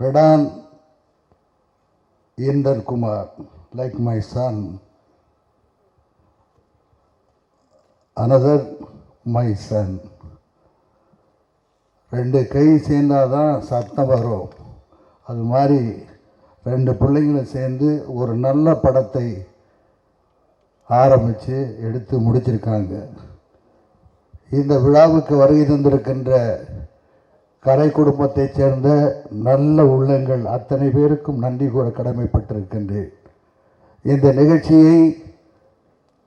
Redan Inder Kumar, like my son, another my son. ரெண்டு கை சேர்ந்தாதான் சத்தம் வரும். அது மாதிரி ரெண்டு பிள்ளைங்களை சேர்ந்து ஒரு நல்ல படத்தை ஆரம்பித்து எடுத்து முடிச்சிருக்காங்க. இந்த விழாவுக்கு வருகை தந்திருக்கின்ற கரை குடும்பத்தைச் சேர்ந்த நல்ல உள்ளங்கள் அத்தனை பேருக்கும் நன்றி கூற கடமைப்பட்டிருக்கின்றேன். இந்த நிகழ்ச்சியை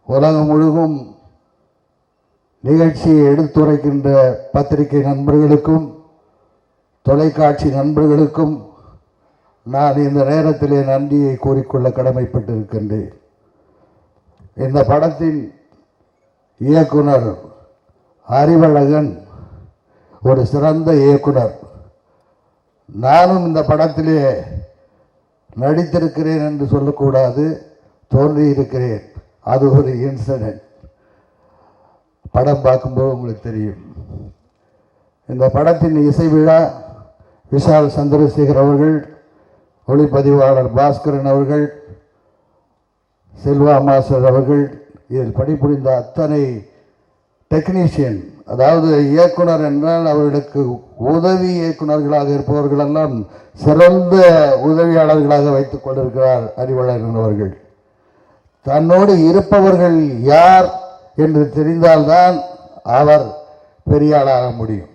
உலகம் முழுவதும் நிகழ்ச்சியை எடுத்துரைக்கின்ற பத்திரிகை நண்பர்களுக்கும் தொலைக்காட்சி நண்பர்களுக்கும் நான் இந்த நேரத்திலே நன்றியை கூறிக்கொள்ள கடமைப்பட்டிருக்கின்றேன். இந்த படத்தின் இயக்குனர் அறிவழகன் ஒரு சிறந்த இயக்குனர். நானும் இந்த படத்திலே நடித்திருக்கிறேன் என்று சொல்லக்கூடாது, தோன்றியிருக்கிறேன். அது ஒரு இன்சிடென்ட். படம் பார்க்கும்போது உங்களுக்கு தெரியும். இந்த படத்தின் இசை விழா விஷால் சந்திரசேகர் அவர்கள், ஒளிப்பதிவாளர் பாஸ்கரன் அவர்கள், செல்வா மாஸ்டர் அவர்கள், இதில் பணிபுரிந்த அத்தனை டெக்னீஷியன், அதாவது இயக்குனர் என்றால் அவர்களுக்கு உதவி இயக்குநர்களாக இருப்பவர்களெல்லாம் சிறந்த உதவியாளர்களாக வைத்துக் கொண்டிருக்கிறார் அறிவழகன் அவர்கள். தன்னோடு இருப்பவர்கள் யார் என்று தெரிந்தால்தான் அவர் பெரிய ஆளாக முடியும்.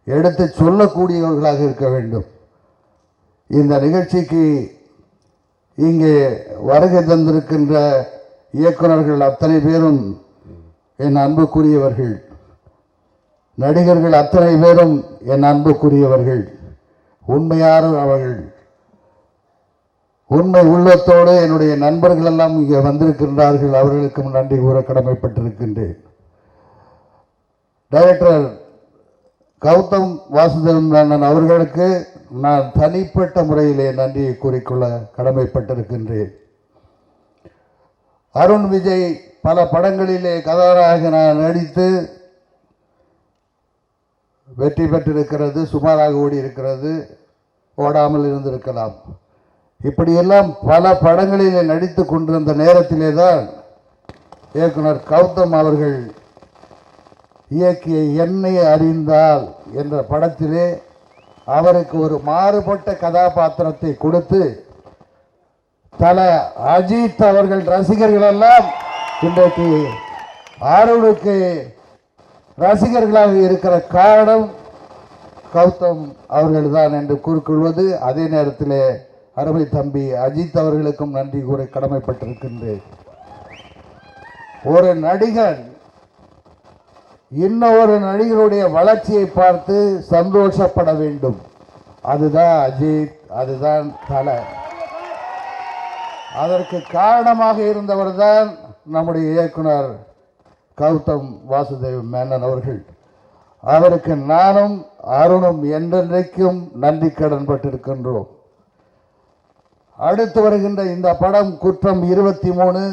எடுத்து சொல்லக்கூடியவர்களாக இருக்க வேண்டும். இந்த நிகழ்ச்சிக்கு இங்கே வருகை தந்திருக்கின்ற இயக்குநர்கள் அத்தனை பேரும் என் அன்புக்குரியவர்கள், நடிகர்கள் அத்தனை பேரும் என் அன்புக்குரியவர்கள், உண்மையான அவர்கள். உண்மை உள்ளத்தோடு என்னுடைய நண்பர்கள் எல்லாம் இங்கே வந்திருக்கின்றார்கள். அவர்களுக்கும் நன்றி கூற கடமைப்பட்டிருக்கின்றேன். டைரக்டர் கௌதம் வாசுதேவன் மேனன் அவர்களுக்கு நான் தனிப்பட்ட முறையிலே நன்றியை கூறிக்கொள்ள கடமைப்பட்டிருக்கின்றேன். அருண் விஜய் பல படங்களிலே கதாநாயகனாக நடித்து வெற்றி பெற்றிருக்கிறது. சுமாராக ஓடி இருக்கிறது, ஓடாமல் இருந்திருக்கலாம். இப்படியெல்லாம் பல படங்களிலே நடித்து கொண்டிருந்த நேரத்திலே தான் இயக்குனர் கௌதம் அவர்கள் இயக்கிய என்னை அறிந்தால் என்ற படத்திலே அவருக்கு ஒரு மாறுபட்ட கதாபாத்திரத்தை கொடுத்து தல அஜித் அவர்கள் ரசிகர்கள் எல்லாம் இன்றைக்கு அருணுக்கு ரசிகர்களாக இருக்கிற காரணம் கௌதம் அவர்கள் தான் என்று கூறிக்கொள்வது. அதே நேரத்தில் அருமை தம்பி அஜித் அவர்களுக்கும் நன்றி கூற கடமைப்பட்டிருக்கின்றேன். ஒரு நடிகன் இன்னொரு நடிகருடைய வளர்ச்சியை பார்த்து சந்தோஷப்பட வேண்டும். அதுதான் அஜித், அதுதான் தலை. அதற்கு காரணமாக இருந்தவர் தான் நம்முடைய இயக்குனர் கௌதம் வாசுதேவ் மேனன் அவர்கள். அவருக்கு நானும் அருணும் என்றென்றைக்கும் நன்றி கடன் பட்டிருக்கின்றோம். அடுத்து வருகின்ற இந்த படம் குற்றம் 23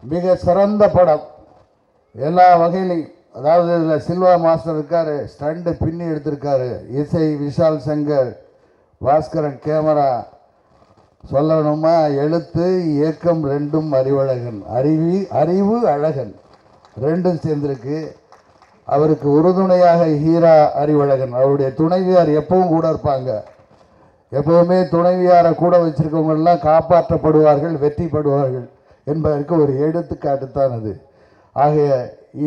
மிக சிறந்த படம் எல்லா வகையிலையும். அதாவது இதில் சில்வா மாஸ்டர் இருக்கார், ஸ்டண்டு பின்னி எடுத்திருக்காரு, இசை விஷால் சங்கர், பாஸ்கரன் கேமரா, சொல்லணுமா எழுத்து இயக்கம் ரெண்டும் அறிவழகன், அறிவு அழகன் ரெண்டும் சேர்ந்திருக்கு. அவருக்கு உறுதுணையாக ஹீரா அறிவழகன், அவருடைய துணைவியார் எப்பவும் கூட இருப்பாங்க. எப்பவுமே துணைவியாரை கூட வச்சிருக்கவங்கெல்லாம் காப்பாற்றப்படுவார்கள், வெற்றிப்படுவார்கள் என்பதற்கு ஒரு எடுத்துக்காட்டுத்தான் அது. ஆகிய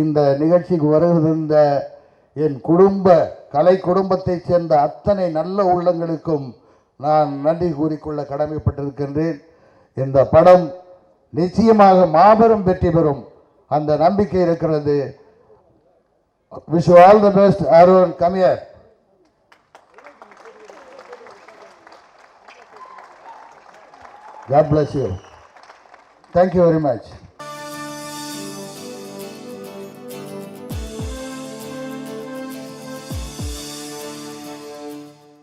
இந்த நிகழ்ச்சிக்கு வருகின்ற என் கலை குடும்பத்தைச் சேர்ந்த அத்தனை நல்ல உள்ளங்களுக்கும் நான் நன்றி கூறிக்கொள்ள கடமைப்பட்டிருக்கின்றேன். இந்த படம் நிச்சயமாக மாபெரும் வெற்றி பெறும், அந்த நம்பிக்கை இருக்கிறது. Wish you all the best. Arun, come here. God bless you. Thank you very much.